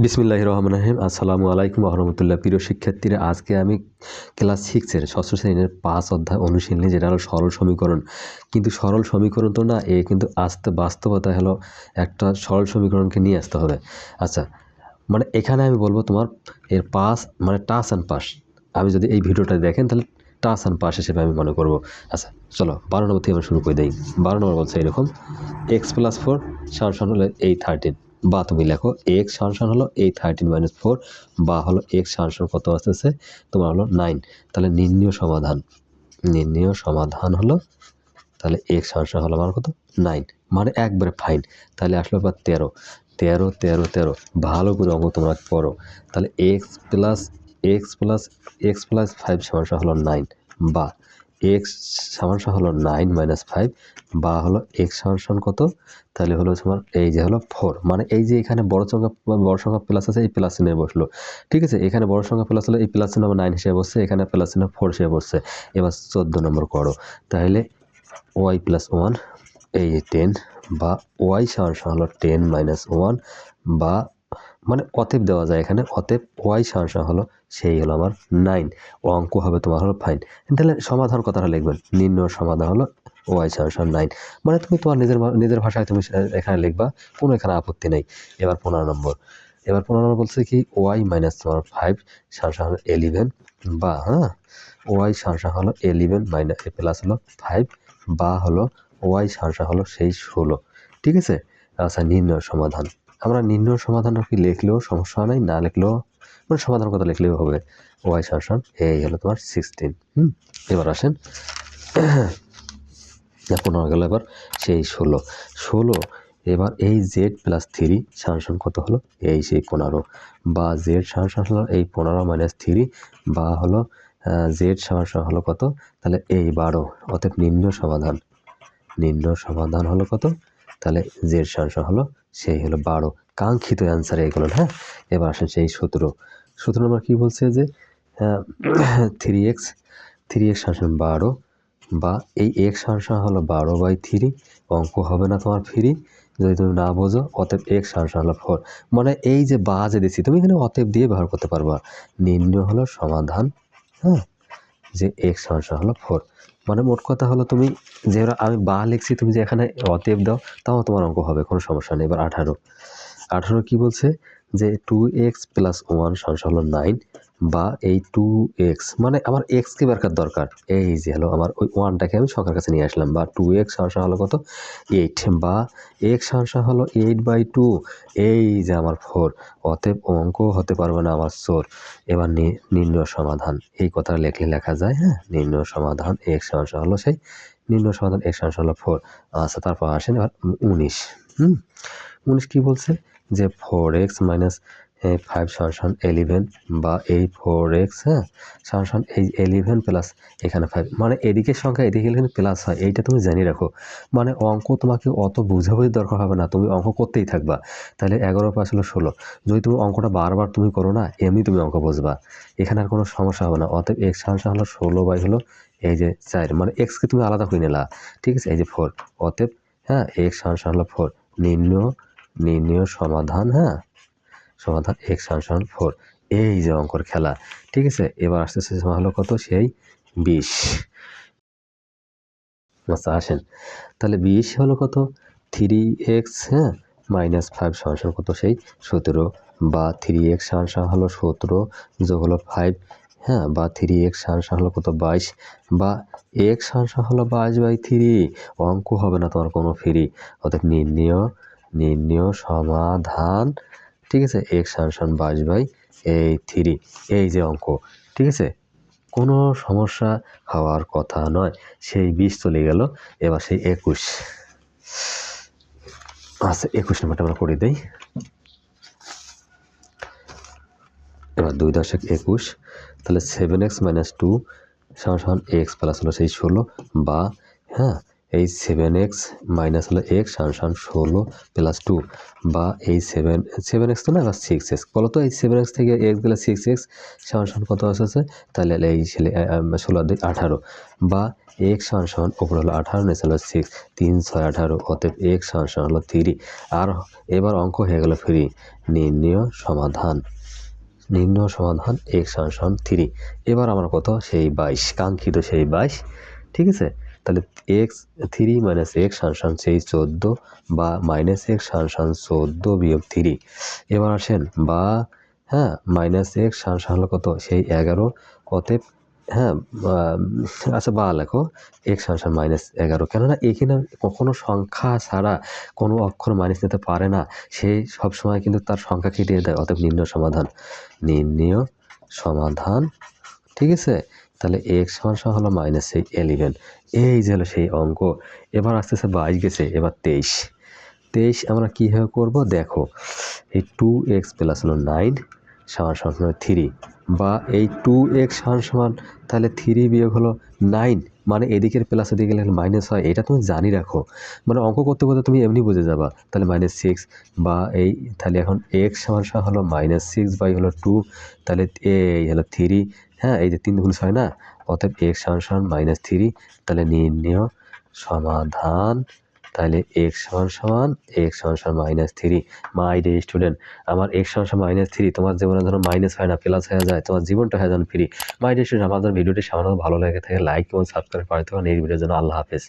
বিসমিল্লাহির রহমানির রহিম। আসসালামু আলাইকুম ওয়া রাহমাতুল্লাহ। প্রিয় শিক্ষার্থীরা, আজকে আমি ক্লাস 6 এর ষষ্ঠ শ্রেণীর 5 অধ্যায় অনুশীলনী, যেটা হলো সরল সমীকরণ। কিন্তু সরল সমীকরণ তো না, কিন্তু বাস্তবতা হলো একটা সরল সমীকরণকে নিয়ে আসতে হবে। আচ্ছা, মানে এখানে আমি বলবো তোমার এর পাস মানে টাস অ্যান্ড পাস। আমি যদি এই ভিডিওটা দেখেন তাহলে টাস অ্যান্ড পাস হিসেবে আমি মনে করবো। আচ্ছা চলো 12 নম্বর থেকে আমরা শুরু করে দিই। 12 নম্বর বলছে এরকম, x+4 সমান হলো এই 13, বা তুমি লেখো x সমান হলো এই 13 - 4, বা হলো x সমান কত আসতেছে তোমার হলো 9। তাহলে নির্ণয় সমাধান হলো, তাহলে x সমান হলো আমার কত 9, মানে একবারে ফাইন। তাহলে আসলো এবার 13 13 13 13, ভালো করে অঙ্ক তোমরা পড়ো। তাহলে x প্লাস 5 সমান হলো 9, বা x সমান হলো 9 - 5, বা হলো x সমান কত, তাহলে হলো তোমার এই যে হলো 4। মানে এই যে এখানে বড় সংখ্যা প্লাস আছে, এই প্লাস চিহ্নে বসলো, ঠিক আছে। এখানে বড় সংখ্যা প্লাস হলো, এই প্লাস চিহ্ন 9 হিসেবে বসছে, এখানে প্লাস চিহ্ন 4 হিসেবে বসছে। এবার 14 নম্বর করো। তাহলে y+1 এই 10, বা y সমান হলো 10 - 1, বা মানে অতএব দেওয়া যায় এখানে, অতএব y সমান হলো সেই হলো আমার 9। অঙ্ক হবে তোমার হলো ফাইন। তাহলে সমাধান কথাটা লিখবেন, নির্ণয় সমাধান হলো y সমান 9। মানে তুমি তোমার নিজের ভাষায় তুমি এখানে লিখবা, কোনো এখানে আপত্তি নেই। এবার 15 নম্বর বলছে কি y - তোমার 5 সমান হলো 11, বা y সমান হলো 11 প্লাস হলো 5, বা হলো y সমান হলো সেই 16, ঠিক আছে। আচ্ছা, নির্ণয় সমাধান। আমরা নির্ণয় সমাধানটা কি লিখলেও সমস্যা নাই, না লিখলেও মানে সমাধান কথা লিখলেও হবে। y সমান এই হলো তোমার 16। এবার আসেন 15 গেল, এবার সেই 16। এবার এই z+3 সমান কত হলো এই সেই 15, বা z সমান হলো এই 15 - 3, বা হলো z সমান হলো কত, তাহলে এই 12। অতএব নির্ণয় সমাধান হলো কত, তাহলে z সমান হলো সেই হলো 12। কাঙ্ক্ষিত অ্যান্সার এইগুলো। এবার আসেন সেই 17 নম্বর কি বলছে যে 3x সমান 12, বা এই x সমান হলো 12/3। অঙ্ক হবে না তোমার ফ্রি যদি তুমি না বোঝো। অতএব x সমান হলো 4। মানে এই যে বা যে দিচ্ছি, তুমি এখানে অতএব দিয়ে ব্যবহার করতে পারবা। নির্ণয় হলো সমাধান, যে x সমান হলো 4। মানে মোট কথা হলো, তুমি যে আমি বা লিখছি, তুমি যে এখানে অতএব দাও, তাও তোমার অঙ্ক হবে, কোনো সমস্যা নেই। এবার 18 কি বলছে যে 2x + 1 সমান হলো 9, বা এই 2x মানে আমার x কে বের করার দরকার। এই যে হলো আমার ওই 1টাকে আমি সংখ্যার কাছে নিয়ে আসলাম, বা 2x সমান হলো কত 8, বা x সমান হলো 8/2, এই যে আমার 4। অতএব অঙ্ক হতে পারবে না আমার 4। এবার নির্ণয় সমাধান, এই কথাটা লিখলে লেখা যায়। নির্ণয় সমাধান x সমান হলো সেই নির্ণয় সমাধান x সমান হলো 4। আচ্ছা, তারপর আসেন এবার 19। 19 কি বলছে যে 4x - 5 সমান 11, বা এই 4x সমান এই 11 প্লাস এখানে 5। মানে এদিকে সংখ্যা এদিকে কিন্তু প্লাস হয়, এইটা তুমি জানিয়ে রাখো। মানে অঙ্ক তোমাকে অত বোঝাবুঝির দরকার হবে না, তুমি অঙ্ক করতেই থাকবা। তাহলে 11 + 5 হলো 16। যদি তুমি অঙ্কটা বারবার তুমি করো না, এমনি তুমি অঙ্ক বুঝবা, এখানে আর কোনো সমস্যা হবে না। অতএব x সমান হলো 16 হলো এই যে 4, মানে x কে তুমি আলাদা করে নিলা, ঠিক আছে। এই যে 4, অতএব x সমান হলো 4। নির্ণয় সমাধান, সমাধান x সমান 4। এই যে অঙ্কর খেলা, ঠিক আছে। এবার আসতেছে হলো কত সেই 20। আচ্ছা আসেন, তাহলে 20 হলো কত 3x - 5 সমান কত সেই 17, বা 3x সমান হলো 17 যোগ হলো 5, বা 3x সমান হলো কত 22, বা x সমান হলো 22/3। অঙ্ক হবে না তোমার কোনো ফ্রি। অর্থাৎ নির্ণয় সমাধান, ঠিক আছে, x সমান 22/3, এই যে অঙ্ক, ঠিক আছে। কোনো সমস্যা হওয়ার কথা নয়। সেই 20 চলে গেল, এবার সেই 21। আচ্ছা, 21 নম্বরটা আমরা করে দেই। এবার 2.21, তাহলে 7x - 2 সমান x প্লাস হলো সেই 16, বা এই 7x মাইনাস হলো x সমান 16 প্লাস 2 বা এই 7x তো না বা 6x বলো তো এই 7x থেকে x গেলে 6x সমান কত আসছে তাহলে এই 16 দিক 18 বা x সমান উপরে হলো 18 নিচে হলো 6 3 6 18 অতএব x সমান হলো 3 আর এবার অঙ্ক হয়ে গেল ফ্রি নির্ণয় সমাধান x সমান 3 এবার আমার কত সেই 22 কাঙ্ক্ষিত সেই 22 ঠিক আছে তাহলে x 3 মাইনাস x সমান সেই 14 বা মাইনাস x সমান 14 বিয়োগ 3 এবার আসেন বা হ্যাঁ মাইনাস x সমান হলো কত সেই 11 অতএব হ্যাঁ আচ্ছা বা লেখো x সমান মাইনাস 11 কেননা এখানে কখনো সংখ্যা ছাড়া কোনো অক্ষর মাইনাস নিতে পারে না সে সবসময় কিন্তু তার সংখ্যা কেটে দেয় অতএব নির্ণয় সমাধান ঠিক আছে তাহলে x সমান হলো মাইনাস 11 এই যে হলো সেই অঙ্ক এবার আসতেছে 22 গেছে এবার 23 আমরা কীভাবে করব দেখো এই 2x প্লাস হলো 9 সমান 3 বা এই 2x সমান তাহলে 3 বিয়োগ হলো 9 মানে এদিকের প্লাস এদিকে গেলে মাইনাস হয় এটা তুমি জানি রাখো মানে অঙ্ক করতে করতে তুমি এমনি বুঝে যাবা তাহলে -6 বা এই তাহলে এখন x সমান হলো -6 বাই হলো 2 তাহলে এই হলো 3 হ্যাঁ এই যে 3 গুণ 6 না অতএব x সমান -3 তাহলে নির্ণয় সমাধান তাহলে x সমান -3 মাই ডিয়ার স্টুডেন্ট আমার x সমান -3 তোমার জীবনে ধরো মাইনাস হয় না প্লাস হয়ে যায় তোমার জীবনটা হয়ে যান ফ্রি মাই ডিয়ার স্টুডেন্ট আমাদের ভিডিওটি সামান্য ভালো লেগে থাকে লাইক এবং সাবস্ক্রাইব করতে হবে এই ভিডিওর জন্য আল্লাহ হাফেজ